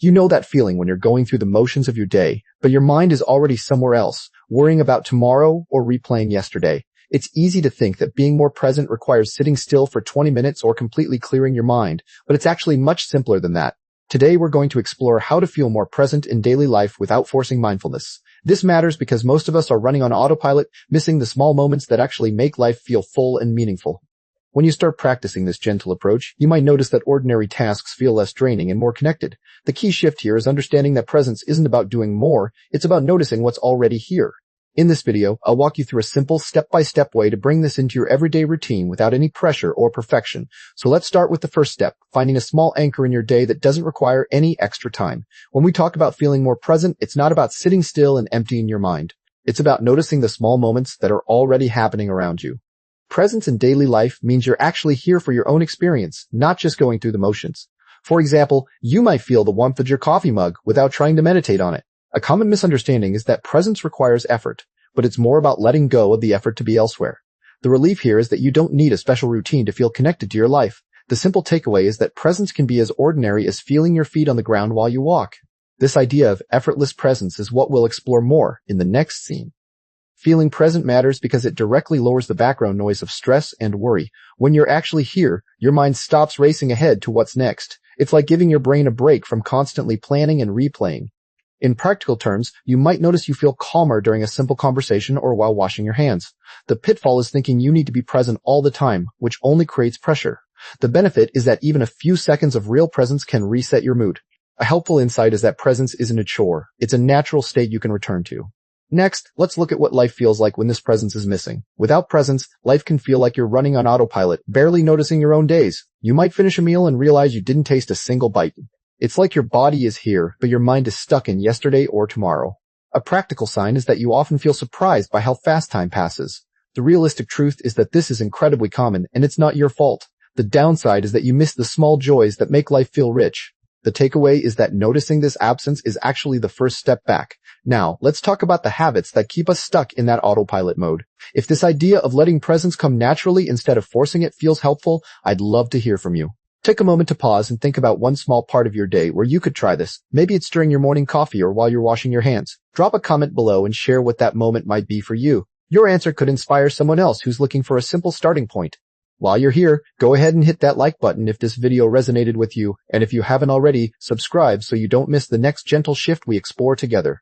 You know that feeling when you're going through the motions of your day, but your mind is already somewhere else, worrying about tomorrow or replaying yesterday. It's easy to think that being more present requires sitting still for 20 minutes or completely clearing your mind, but it's actually much simpler than that. Today we're going to explore how to feel more present in daily life without forcing mindfulness. This matters because most of us are running on autopilot, missing the small moments that actually make life feel full and meaningful. When you start practicing this gentle approach, you might notice that ordinary tasks feel less draining and more connected. The key shift here is understanding that presence isn't about doing more, it's about noticing what's already here. In this video, I'll walk you through a simple step-by-step way to bring this into your everyday routine without any pressure or perfection. So let's start with the first step, finding a small anchor in your day that doesn't require any extra time. When we talk about feeling more present, it's not about sitting still and emptying your mind. It's about noticing the small moments that are already happening around you. Presence in daily life means you're actually here for your own experience, not just going through the motions. For example, you might feel the warmth of your coffee mug without trying to meditate on it. A common misunderstanding is that presence requires effort, but it's more about letting go of the effort to be elsewhere. The relief here is that you don't need a special routine to feel connected to your life. The simple takeaway is that presence can be as ordinary as feeling your feet on the ground while you walk. This idea of effortless presence is what we'll explore more in the next scene. Feeling present matters because it directly lowers the background noise of stress and worry. When you're actually here, your mind stops racing ahead to what's next. It's like giving your brain a break from constantly planning and replaying. In practical terms, you might notice you feel calmer during a simple conversation or while washing your hands. The pitfall is thinking you need to be present all the time, which only creates pressure. The benefit is that even a few seconds of real presence can reset your mood. A helpful insight is that presence isn't a chore. It's a natural state you can return to. Next, let's look at what life feels like when this presence is missing. Without presence, life can feel like you're running on autopilot, barely noticing your own days. You might finish a meal and realize you didn't taste a single bite. It's like your body is here, but your mind is stuck in yesterday or tomorrow. A practical sign is that you often feel surprised by how fast time passes. The realistic truth is that this is incredibly common, and it's not your fault. The downside is that you miss the small joys that make life feel rich. The takeaway is that noticing this absence is actually the first step back. Now, let's talk about the habits that keep us stuck in that autopilot mode. If this idea of letting presence come naturally instead of forcing it feels helpful, I'd love to hear from you. Take a moment to pause and think about one small part of your day where you could try this. Maybe it's during your morning coffee or while you're washing your hands. Drop a comment below and share what that moment might be for you. Your answer could inspire someone else who's looking for a simple starting point. While you're here, go ahead and hit that like button if this video resonated with you, and if you haven't already, subscribe so you don't miss the next gentle shift we explore together.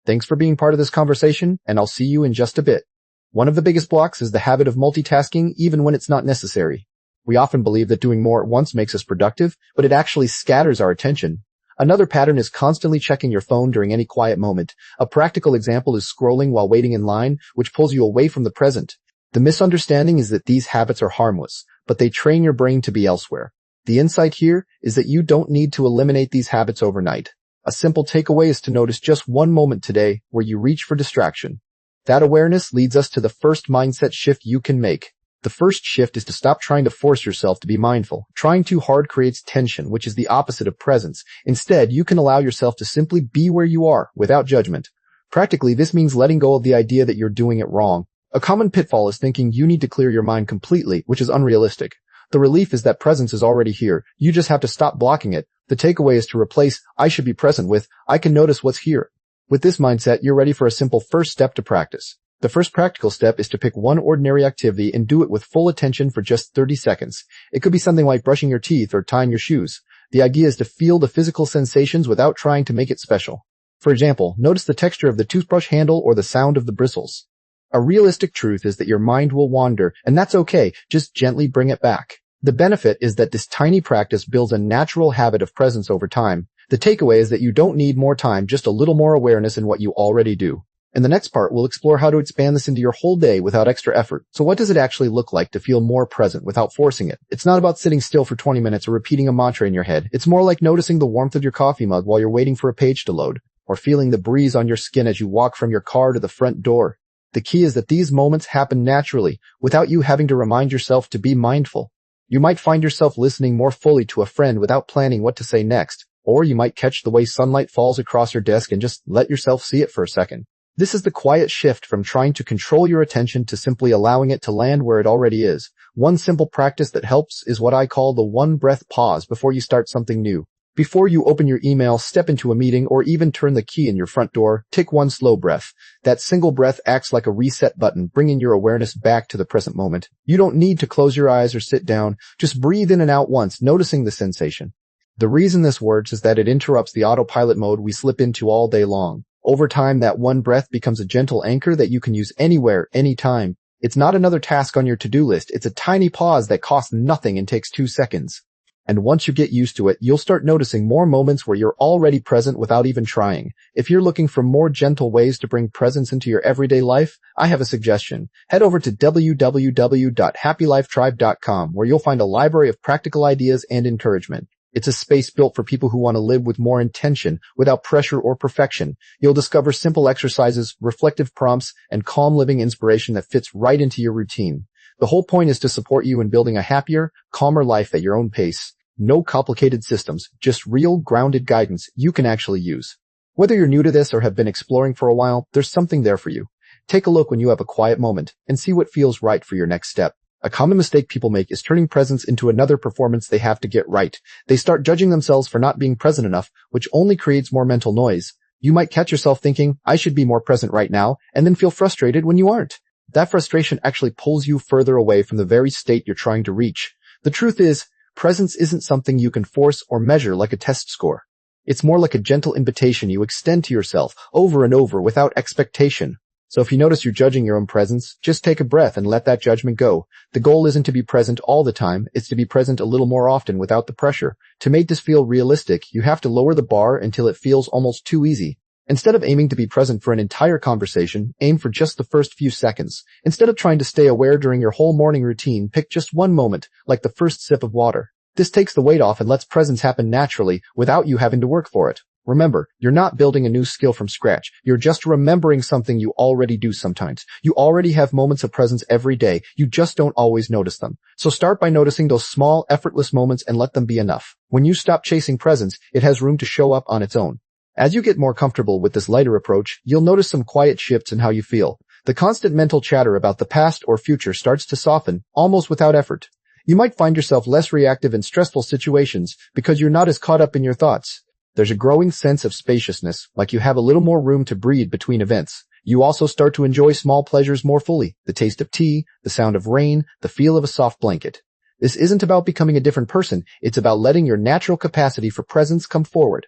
Thanks for being part of this conversation, and I'll see you in just a bit. One of the biggest blocks is the habit of multitasking even when it's not necessary. We often believe that doing more at once makes us productive, but it actually scatters our attention. Another pattern is constantly checking your phone during any quiet moment. A practical example is scrolling while waiting in line, which pulls you away from the present. The misunderstanding is that these habits are harmless, but they train your brain to be elsewhere. The insight here is that you don't need to eliminate these habits overnight. A simple takeaway is to notice just one moment today where you reach for distraction. That awareness leads us to the first mindset shift you can make. The first shift is to stop trying to force yourself to be mindful. Trying too hard creates tension, which is the opposite of presence. Instead, you can allow yourself to simply be where you are, without judgment. Practically, this means letting go of the idea that you're doing it wrong. A common pitfall is thinking you need to clear your mind completely, which is unrealistic. The relief is that presence is already here. You just have to stop blocking it. The takeaway is to replace "I should be present" with "I can notice what's here." With this mindset, you're ready for a simple first step to practice. The first practical step is to pick one ordinary activity and do it with full attention for just 30 seconds. It could be something like brushing your teeth or tying your shoes. The idea is to feel the physical sensations without trying to make it special. For example, notice the texture of the toothbrush handle or the sound of the bristles. A realistic truth is that your mind will wander, and that's okay. Just gently bring it back. The benefit is that this tiny practice builds a natural habit of presence over time. The takeaway is that you don't need more time, just a little more awareness in what you already do. In the next part, we'll explore how to expand this into your whole day without extra effort. So what does it actually look like to feel more present without forcing it? It's not about sitting still for 20 minutes or repeating a mantra in your head. It's more like noticing the warmth of your coffee mug while you're waiting for a page to load, or feeling the breeze on your skin as you walk from your car to the front door. The key is that these moments happen naturally, without you having to remind yourself to be mindful. You might find yourself listening more fully to a friend without planning what to say next, or you might catch the way sunlight falls across your desk and just let yourself see it for a second. This is the quiet shift from trying to control your attention to simply allowing it to land where it already is. One simple practice that helps is what I call the one breath pause before you start something new. Before you open your email, step into a meeting, or even turn the key in your front door, take one slow breath. That single breath acts like a reset button, bringing your awareness back to the present moment. You don't need to close your eyes or sit down. Just breathe in and out once, noticing the sensation. The reason this works is that it interrupts the autopilot mode we slip into all day long. Over time, that one breath becomes a gentle anchor that you can use anywhere, anytime. It's not another task on your to-do list. It's a tiny pause that costs nothing and takes 2 seconds. And once you get used to it, you'll start noticing more moments where you're already present without even trying. If you're looking for more gentle ways to bring presence into your everyday life, I have a suggestion. Head over to www.happylifetribe.com, where you'll find a library of practical ideas and encouragement. It's a space built for people who want to live with more intention, without pressure or perfection. You'll discover simple exercises, reflective prompts, and calm living inspiration that fits right into your routine. The whole point is to support you in building a happier, calmer life at your own pace. No complicated systems, just real, grounded guidance you can actually use. Whether you're new to this or have been exploring for a while, there's something there for you. Take a look when you have a quiet moment and see what feels right for your next step. A common mistake people make is turning presence into another performance they have to get right. They start judging themselves for not being present enough, which only creates more mental noise. You might catch yourself thinking, I should be more present right now, and then feel frustrated when you aren't. That frustration actually pulls you further away from the very state you're trying to reach. The truth is, presence isn't something you can force or measure like a test score. It's more like a gentle invitation you extend to yourself over and over without expectation. So if you notice you're judging your own presence, just take a breath and let that judgment go. The goal isn't to be present all the time, it's to be present a little more often without the pressure. To make this feel realistic, you have to lower the bar until it feels almost too easy. Instead of aiming to be present for an entire conversation, aim for just the first few seconds. Instead of trying to stay aware during your whole morning routine, pick just one moment, like the first sip of water. This takes the weight off and lets presence happen naturally without you having to work for it. Remember, you're not building a new skill from scratch. You're just remembering something you already do sometimes. You already have moments of presence every day. You just don't always notice them. So start by noticing those small, effortless moments and let them be enough. When you stop chasing presence, it has room to show up on its own. As you get more comfortable with this lighter approach, you'll notice some quiet shifts in how you feel. The constant mental chatter about the past or future starts to soften, almost without effort. You might find yourself less reactive in stressful situations because you're not as caught up in your thoughts. There's a growing sense of spaciousness, like you have a little more room to breathe between events. You also start to enjoy small pleasures more fully, the taste of tea, the sound of rain, the feel of a soft blanket. This isn't about becoming a different person, it's about letting your natural capacity for presence come forward.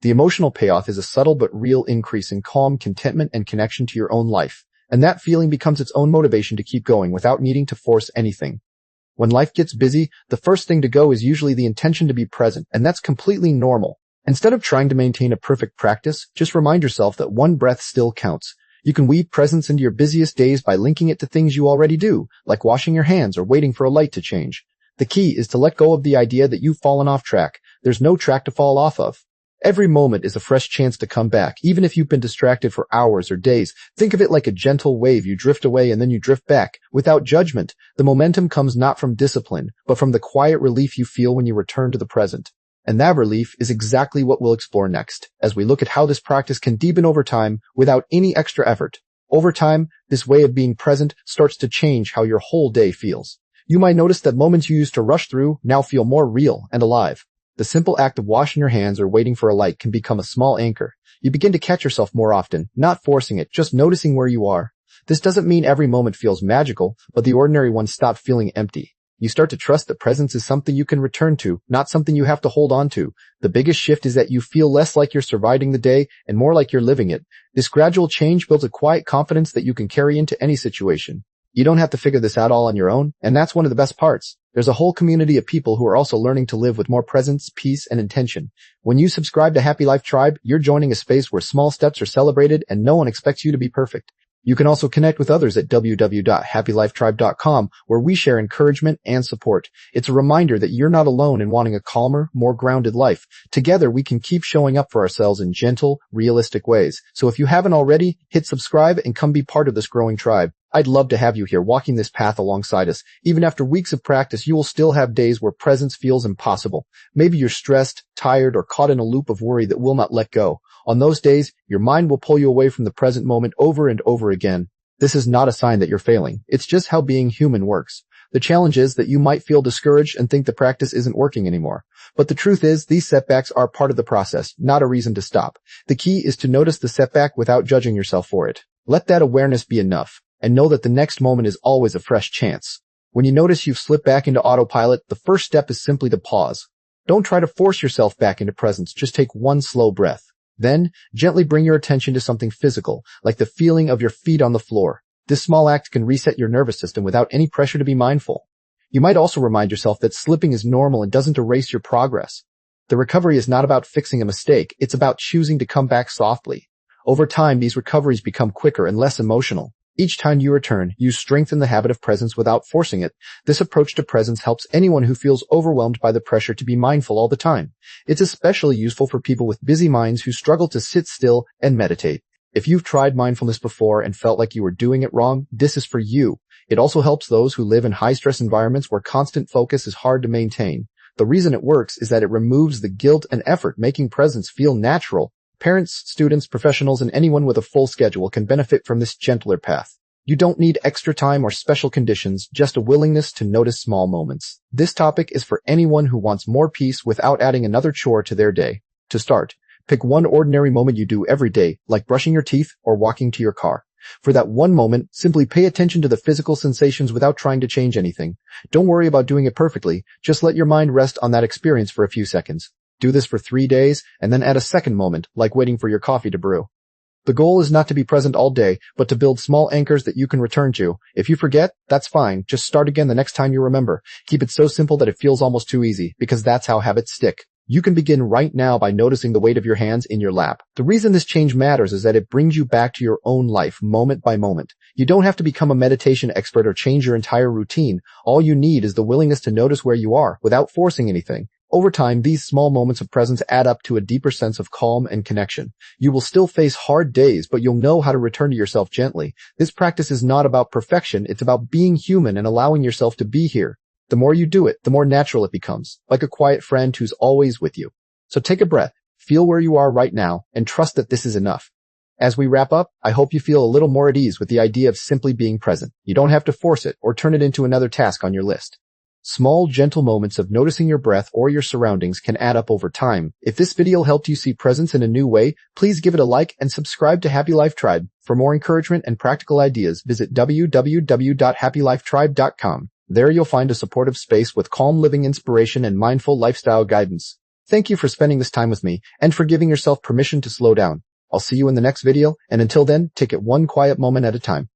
The emotional payoff is a subtle but real increase in calm, contentment, and connection to your own life, and that feeling becomes its own motivation to keep going without needing to force anything. When life gets busy, the first thing to go is usually the intention to be present, and that's completely normal. Instead of trying to maintain a perfect practice, just remind yourself that one breath still counts. You can weave presence into your busiest days by linking it to things you already do, like washing your hands or waiting for a light to change. The key is to let go of the idea that you've fallen off track. There's no track to fall off of. Every moment is a fresh chance to come back, even if you've been distracted for hours or days. Think of it like a gentle wave. You drift away and then you drift back, without judgment. The momentum comes not from discipline, but from the quiet relief you feel when you return to the present. And that relief is exactly what we'll explore next, as we look at how this practice can deepen over time without any extra effort. Over time, this way of being present starts to change how your whole day feels. You might notice that moments you used to rush through now feel more real and alive. The simple act of washing your hands or waiting for a light can become a small anchor. You begin to catch yourself more often, not forcing it, just noticing where you are. This doesn't mean every moment feels magical, but the ordinary ones stop feeling empty. You start to trust that presence is something you can return to, not something you have to hold on to. The biggest shift is that you feel less like you're surviving the day and more like you're living it. This gradual change builds a quiet confidence that you can carry into any situation. You don't have to figure this out all on your own, and that's one of the best parts. There's a whole community of people who are also learning to live with more presence, peace, and intention. When you subscribe to Happy Life Tribe, you're joining a space where small steps are celebrated and no one expects you to be perfect. You can also connect with others at www.happylifetribe.com, where we share encouragement and support. It's a reminder that you're not alone in wanting a calmer, more grounded life. Together, we can keep showing up for ourselves in gentle, realistic ways. So if you haven't already, hit subscribe and come be part of this growing tribe. I'd love to have you here walking this path alongside us. Even after weeks of practice, you will still have days where presence feels impossible. Maybe you're stressed, tired, or caught in a loop of worry that will not let go. On those days, your mind will pull you away from the present moment over and over again. This is not a sign that you're failing. It's just how being human works. The challenge is that you might feel discouraged and think the practice isn't working anymore. But the truth is, these setbacks are part of the process, not a reason to stop. The key is to notice the setback without judging yourself for it. Let that awareness be enough, and know that the next moment is always a fresh chance. When you notice you've slipped back into autopilot, the first step is simply to pause. Don't try to force yourself back into presence, just take one slow breath. Then, gently bring your attention to something physical, like the feeling of your feet on the floor. This small act can reset your nervous system without any pressure to be mindful. You might also remind yourself that slipping is normal and doesn't erase your progress. The recovery is not about fixing a mistake, it's about choosing to come back softly. Over time, these recoveries become quicker and less emotional. Each time you return, you strengthen the habit of presence without forcing it. This approach to presence helps anyone who feels overwhelmed by the pressure to be mindful all the time. It's especially useful for people with busy minds who struggle to sit still and meditate. If you've tried mindfulness before and felt like you were doing it wrong, this is for you. It also helps those who live in high-stress environments where constant focus is hard to maintain. The reason it works is that it removes the guilt and effort, making presence feel natural. Parents, students, professionals, and anyone with a full schedule can benefit from this gentler path. You don't need extra time or special conditions, just a willingness to notice small moments. This topic is for anyone who wants more peace without adding another chore to their day. To start, pick one ordinary moment you do every day, like brushing your teeth or walking to your car. For that one moment, simply pay attention to the physical sensations without trying to change anything. Don't worry about doing it perfectly, just let your mind rest on that experience for a few seconds. Do this for 3 days, and then add a second moment, like waiting for your coffee to brew. The goal is not to be present all day, but to build small anchors that you can return to. If you forget, that's fine. Just start again the next time you remember. Keep it so simple that it feels almost too easy, because that's how habits stick. You can begin right now by noticing the weight of your hands in your lap. The reason this change matters is that it brings you back to your own life, moment by moment. You don't have to become a meditation expert or change your entire routine. All you need is the willingness to notice where you are, without forcing anything. Over time, these small moments of presence add up to a deeper sense of calm and connection. You will still face hard days, but you'll know how to return to yourself gently. This practice is not about perfection, it's about being human and allowing yourself to be here. The more you do it, the more natural it becomes, like a quiet friend who's always with you. So take a breath, feel where you are right now, and trust that this is enough. As we wrap up, I hope you feel a little more at ease with the idea of simply being present. You don't have to force it or turn it into another task on your list. Small, gentle moments of noticing your breath or your surroundings can add up over time. If this video helped you see presence in a new way, please give it a like and subscribe to Happy Life Tribe. For more encouragement and practical ideas, visit www.happylifetribe.com. There you'll find a supportive space with calm living inspiration and mindful lifestyle guidance. Thank you for spending this time with me and for giving yourself permission to slow down. I'll see you in the next video, and until then, take it one quiet moment at a time.